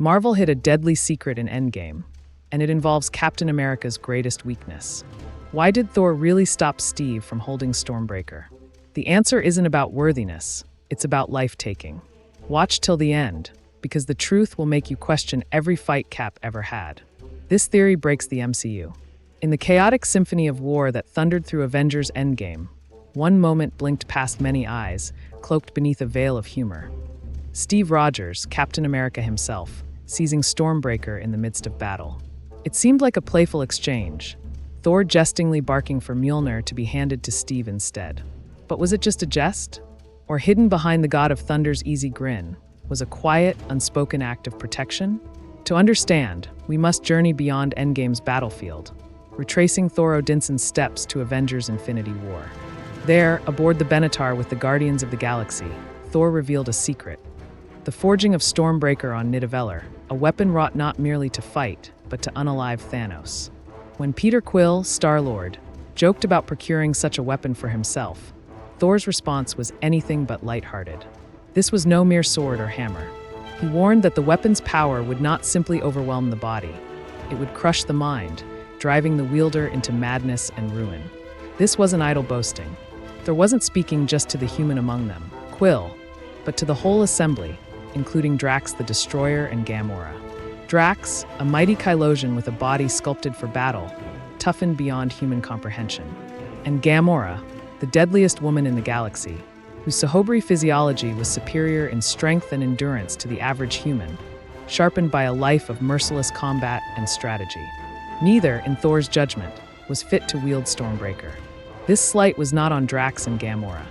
Marvel hid a deadly secret in Endgame, and it involves Captain America's greatest weakness. Why did Thor really stop Steve from holding Stormbreaker? The answer isn't about worthiness, it's about life-taking. Watch till the end, because the truth will make you question every fight Cap ever had. This theory breaks the MCU. In the chaotic symphony of war that thundered through Avengers Endgame, one moment blinked past many eyes, cloaked beneath a veil of humor. Steve Rogers, Captain America himself, seizing Stormbreaker in the midst of battle. It seemed like a playful exchange, Thor jestingly barking for Mjolnir to be handed to Steve instead. But was it just a jest? Or hidden behind the God of Thunder's easy grin was a quiet, unspoken act of protection? To understand, we must journey beyond Endgame's battlefield, retracing Thor Odinson's steps to Avengers Infinity War. There, aboard the Benatar with the Guardians of the Galaxy, Thor revealed a secret. The forging of Stormbreaker on Nidavellir, a weapon wrought not merely to fight, but to unalive Thanos. When Peter Quill, Star-Lord, joked about procuring such a weapon for himself, Thor's response was anything but lighthearted. This was no mere sword or hammer. He warned that the weapon's power would not simply overwhelm the body. It would crush the mind, driving the wielder into madness and ruin. This wasn't idle boasting. Thor wasn't speaking just to the human among them, Quill, but to the whole assembly, including Drax the Destroyer and Gamora. Drax, a mighty Kylosian with a body sculpted for battle, toughened beyond human comprehension. And Gamora, the deadliest woman in the galaxy, whose Sohobri physiology was superior in strength and endurance to the average human, sharpened by a life of merciless combat and strategy. Neither, in Thor's judgment, was fit to wield Stormbreaker. This slight was not on Drax and Gamora.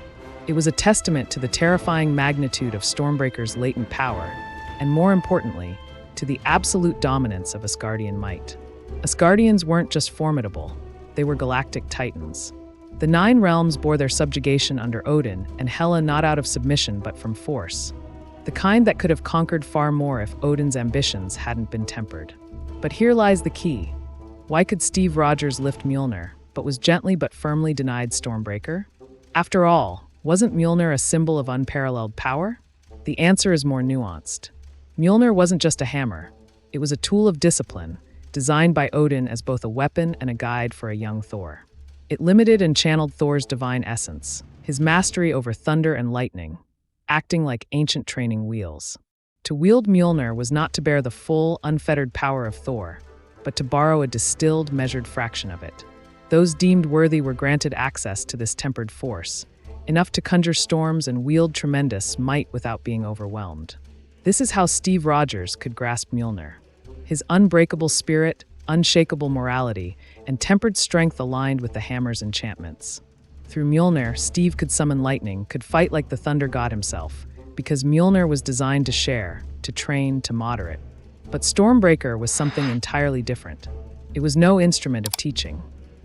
It was a testament to the terrifying magnitude of Stormbreaker's latent power, and more importantly, to the absolute dominance of Asgardian might. Asgardians weren't just formidable, they were galactic titans. The 9 realms bore their subjugation under Odin, and Hela not out of submission but from force. The kind that could have conquered far more if Odin's ambitions hadn't been tempered. But here lies the key. Why could Steve Rogers lift Mjolnir, but was gently but firmly denied Stormbreaker? After all, wasn't Mjolnir a symbol of unparalleled power? The answer is more nuanced. Mjolnir wasn't just a hammer. It was a tool of discipline, designed by Odin as both a weapon and a guide for a young Thor. It limited and channeled Thor's divine essence, his mastery over thunder and lightning, acting like ancient training wheels. To wield Mjolnir was not to bear the full, unfettered power of Thor, but to borrow a distilled, measured fraction of it. Those deemed worthy were granted access to this tempered force, enough to conjure storms and wield tremendous might without being overwhelmed. This is how Steve Rogers could grasp Mjolnir. His unbreakable spirit, unshakable morality, and tempered strength aligned with the hammer's enchantments. Through Mjolnir, Steve could summon lightning, could fight like the thunder god himself, because Mjolnir was designed to share, to train, to moderate. But Stormbreaker was something entirely different. It was no instrument of teaching.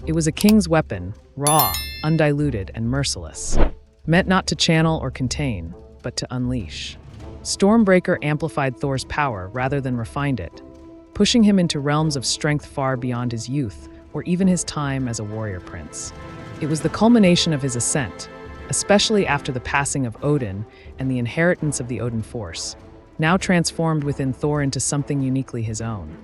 It was a king's weapon, raw, undiluted, and merciless, meant not to channel or contain, but to unleash. Stormbreaker amplified Thor's power rather than refined it, pushing him into realms of strength far beyond his youth or even his time as a warrior prince. It was the culmination of his ascent, especially after the passing of Odin and the inheritance of the Odin Force, now transformed within Thor into something uniquely his own,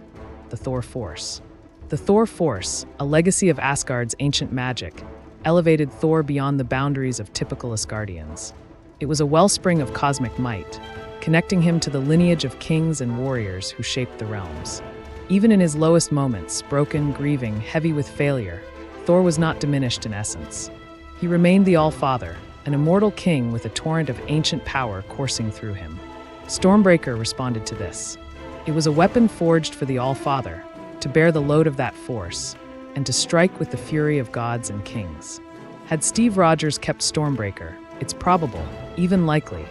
the Thor Force. The Thor Force, a legacy of Asgard's ancient magic, elevated Thor beyond the boundaries of typical Asgardians. It was a wellspring of cosmic might, connecting him to the lineage of kings and warriors who shaped the realms. Even in his lowest moments, broken, grieving, heavy with failure, Thor was not diminished in essence. He remained the All-Father, an immortal king with a torrent of ancient power coursing through him. Stormbreaker responded to this. It was a weapon forged for the All-Father, to bear the load of that force, and to strike with the fury of gods and kings. Had Steve Rogers kept Stormbreaker, it's probable, even likely,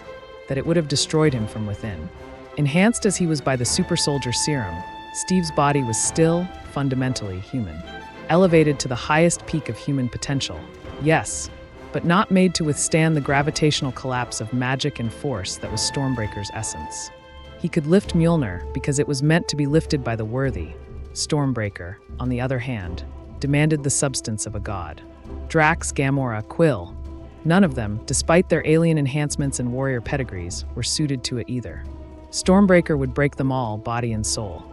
that it would have destroyed him from within. Enhanced as he was by the super soldier serum, Steve's body was still, fundamentally, human. Elevated to the highest peak of human potential, yes, but not made to withstand the gravitational collapse of magic and force that was Stormbreaker's essence. He could lift Mjolnir because it was meant to be lifted by the worthy. Stormbreaker, on the other hand, demanded the substance of a god. Drax, Gamora, Quill, none of them, despite their alien enhancements and warrior pedigrees, were suited to it either. Stormbreaker would break them all, body and soul.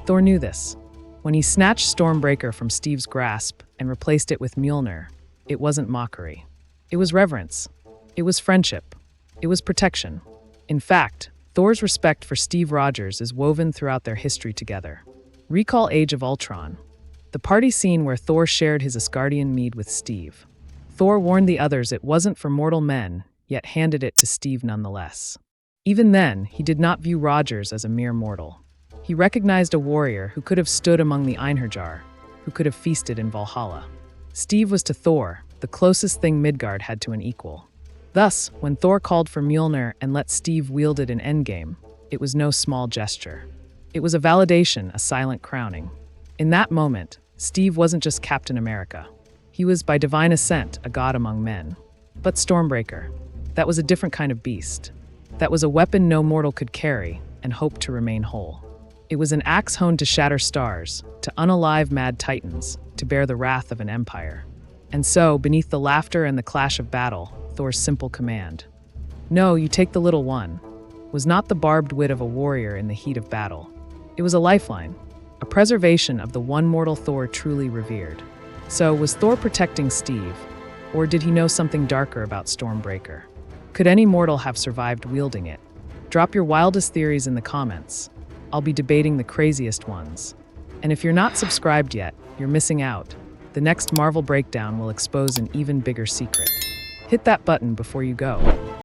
Thor knew this. When he snatched Stormbreaker from Steve's grasp and replaced it with Mjolnir, it wasn't mockery. It was reverence. It was friendship. It was protection. In fact, Thor's respect for Steve Rogers is woven throughout their history together. Recall Age of Ultron, the party scene where Thor shared his Asgardian mead with Steve. Thor warned the others it wasn't for mortal men, yet handed it to Steve nonetheless. Even then, he did not view Rogers as a mere mortal. He recognized a warrior who could have stood among the Einherjar, who could have feasted in Valhalla. Steve was to Thor the closest thing Midgard had to an equal. Thus, when Thor called for Mjolnir and let Steve wield it in Endgame, it was no small gesture. It was a validation, a silent crowning. In that moment, Steve wasn't just Captain America. He was, by divine ascent, a god among men. But Stormbreaker, that was a different kind of beast. That was a weapon no mortal could carry and hope to remain whole. It was an axe honed to shatter stars, to unalive mad titans, to bear the wrath of an empire. And so, beneath the laughter and the clash of battle, Thor's simple command, "No, you take the little one," was not the barbed wit of a warrior in the heat of battle. It was a lifeline, a preservation of the one mortal Thor truly revered. So, was Thor protecting Steve, or did he know something darker about Stormbreaker? Could any mortal have survived wielding it? Drop your wildest theories in the comments. I'll be debating the craziest ones. And if you're not subscribed yet, you're missing out. The next Marvel Breakdown will expose an even bigger secret. Hit that button before you go.